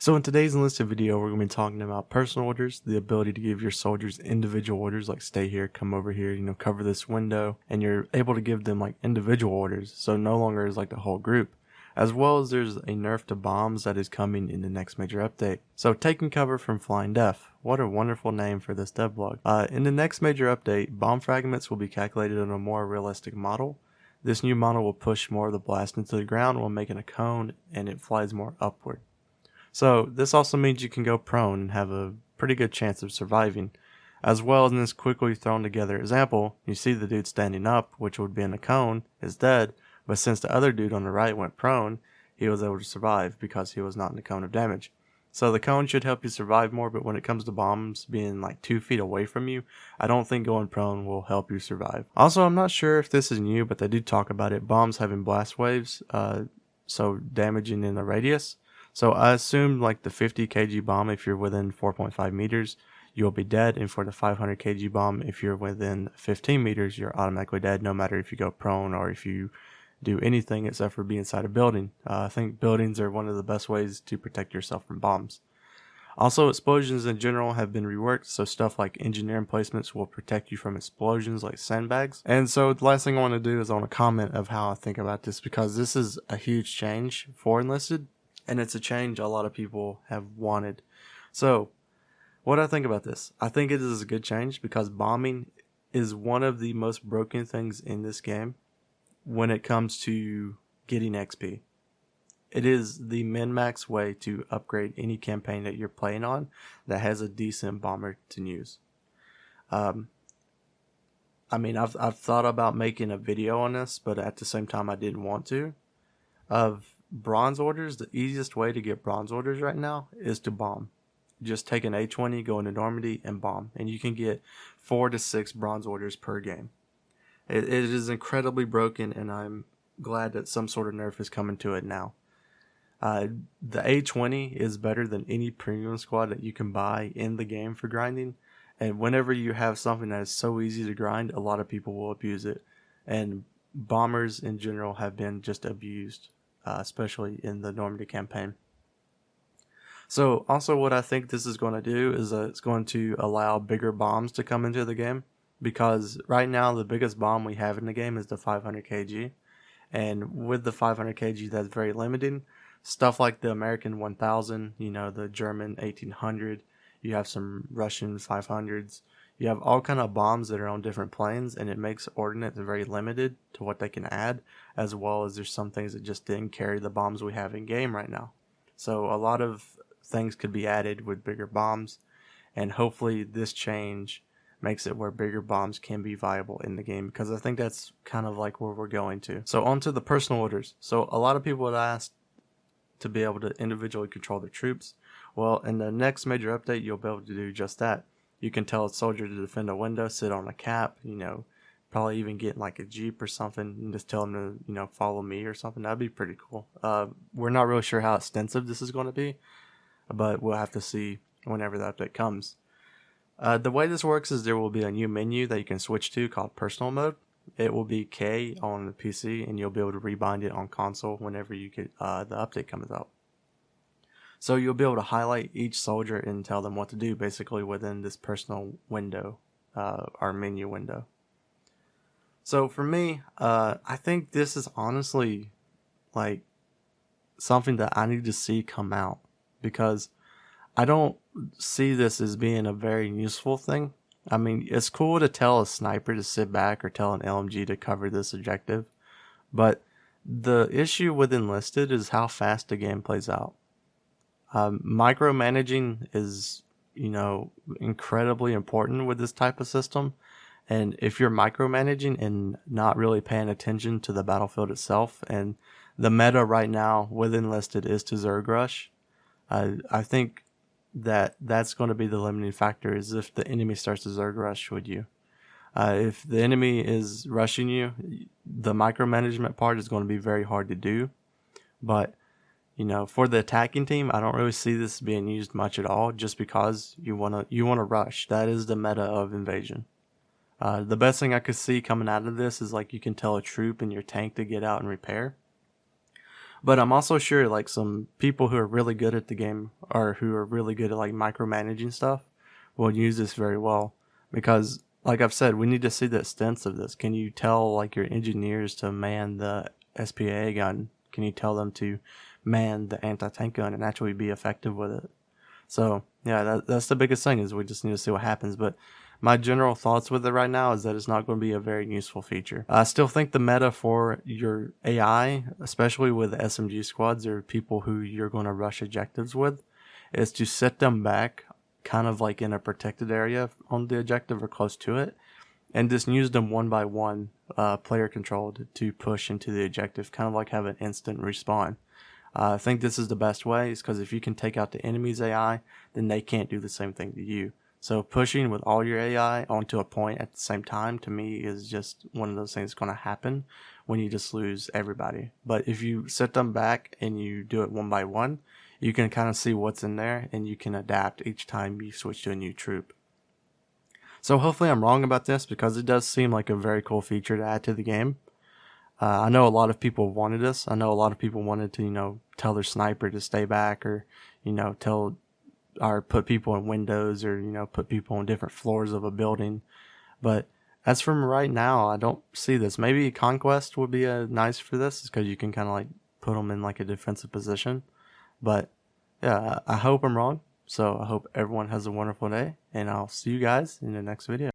So in today's enlisted video, we're going to be talking about personal orders, the ability to give your soldiers individual orders like stay here, come over here, cover this window, and you're able to give them like individual orders, so no longer is like the whole group. As well as there's a nerf to bombs that is coming in the next major update. So taking cover from Flying Death. What a wonderful name for this devlog. In the next major update, bomb fragments will be calculated on a more realistic model. This new model will push more of the blast into the ground while making a cone, and it flies more upward. So this also means you can go prone and have a pretty good chance of surviving. As well as in this quickly thrown together example, you see the dude standing up, which would be in a cone, is dead, but since the other dude on the right went prone, he was able to survive because he was not in the cone of damage. So the cone should help you survive more, but when it comes to bombs being like 2 feet away from you, I don't think going prone will help you survive. Also, I'm not sure if this is new, but they do talk about it, bombs having blast waves, so damaging in the radius. So I assume like the 50 kg bomb, if you're within 4.5 meters, you'll be dead. And for the 500 kg bomb, if you're within 15 meters, you're automatically dead, no matter if you go prone or if you do anything except for be inside a building. I think buildings are one of the best ways to protect yourself from bombs. Also, explosions in general have been reworked, so stuff like engineer emplacements will protect you from explosions like sandbags. And so the last thing I want to do is I want to comment of how I think about this, because this is a huge change for Enlisted. And it's a change a lot of people have wanted. So, what I think about this? I think it is a good change because bombing is one of the most broken things in this game when it comes to getting XP. It is the min-max way to upgrade any campaign that you're playing on that has a decent bomber to use. I've thought about making a video on this, but at the same time I didn't want to. Of bronze orders, the easiest way to get bronze orders right now is to bomb. Just take an A20, go into Normandy, and bomb, and you can get 4 to 6 bronze orders per game. It is incredibly broken, and I'm glad that some sort of nerf is coming to it now. The A20 is better than any premium squad that you can buy in the game for grinding, and whenever you have something that is so easy to grind, a lot of people will abuse it, and bombers in general have been just abused, especially in the Normandy campaign. So also what I think this is going to do is it's going to allow bigger bombs to come into the game, because right now the biggest bomb we have in the game is the 500 kg, and with the 500 kg that's very limiting. Stuff like the American 1000, the German 1800, you have some Russian 500s. You have all kind of bombs that are on different planes, and it makes ordnance very limited to what they can add, as well as there's some things that just didn't carry the bombs we have in game right now. So a lot of things could be added with bigger bombs, and hopefully this change makes it where bigger bombs can be viable in the game, because I think that's kind of like where we're going to. So on to the personal orders. So a lot of people would ask to be able to individually control their troops. Well, in the next major update, you'll be able to do just that. You can tell a soldier to defend a window, sit on a cap, probably even get like a Jeep or something and just tell them to, follow me or something. That'd be pretty cool. We're not really sure how extensive this is going to be, but we'll have to see whenever the update comes. The way this works is there will be a new menu that you can switch to called personal mode. It will be K on the PC, and you'll be able to rebind it on console whenever you get the update comes out. So you'll be able to highlight each soldier and tell them what to do, basically within this personal window, our menu window. So for me, I think this is honestly like something that I need to see come out, because I don't see this as being a very useful thing. I mean, it's cool to tell a sniper to sit back or tell an LMG to cover this objective, but the issue with Enlisted is how fast the game plays out. Micromanaging is, incredibly important with this type of system, and if you're micromanaging and not really paying attention to the battlefield itself, and the meta right now with Enlisted is to Zerg Rush, I think that's going to be the limiting factor, is if the enemy starts to Zerg Rush with you. If the enemy is rushing you, the micromanagement part is going to be very hard to do. But, for the attacking team, I don't really see this being used much at all, just because you want to rush. That is the meta of invasion. The best thing I could see coming out of this is like you can tell a troop in your tank to get out and repair. But I'm also sure like some people who are really good at the game or who are really good at like micromanaging stuff will use this very well, because like I've said, we need to see the extents of this. Can you tell like your engineers to man the SPA gun? Can you tell them to man the anti-tank gun and actually be effective with it? So yeah, that's the biggest thing, is we just need to see what happens. But my general thoughts with it right now is that it's not going to be a very useful feature. I still think the meta for your AI, especially with SMG squads or people who you're going to rush objectives with, is to set them back kind of like in a protected area on the objective or close to it, and just use them one by one, player controlled, to push into the objective, kind of like have an instant respawn. I think this is the best way, is because if you can take out the enemy's AI, then they can't do the same thing to you. So pushing with all your AI onto a point at the same time, to me, is just one of those things that's going to happen when you just lose everybody. But if you set them back and you do it one by one, you can kind of see what's in there, and you can adapt each time you switch to a new troop. So hopefully I'm wrong about this, because it does seem like a very cool feature to add to the game. I know a lot of people wanted this. I know a lot of people wanted to, tell their sniper to stay back, or, tell or put people in windows, or put people on different floors of a building. But as from right now, I don't see this. Maybe Conquest would be nice for this, because you can kind of like put them in like a defensive position. But yeah, I hope I'm wrong. So I hope everyone has a wonderful day, and I'll see you guys in the next video.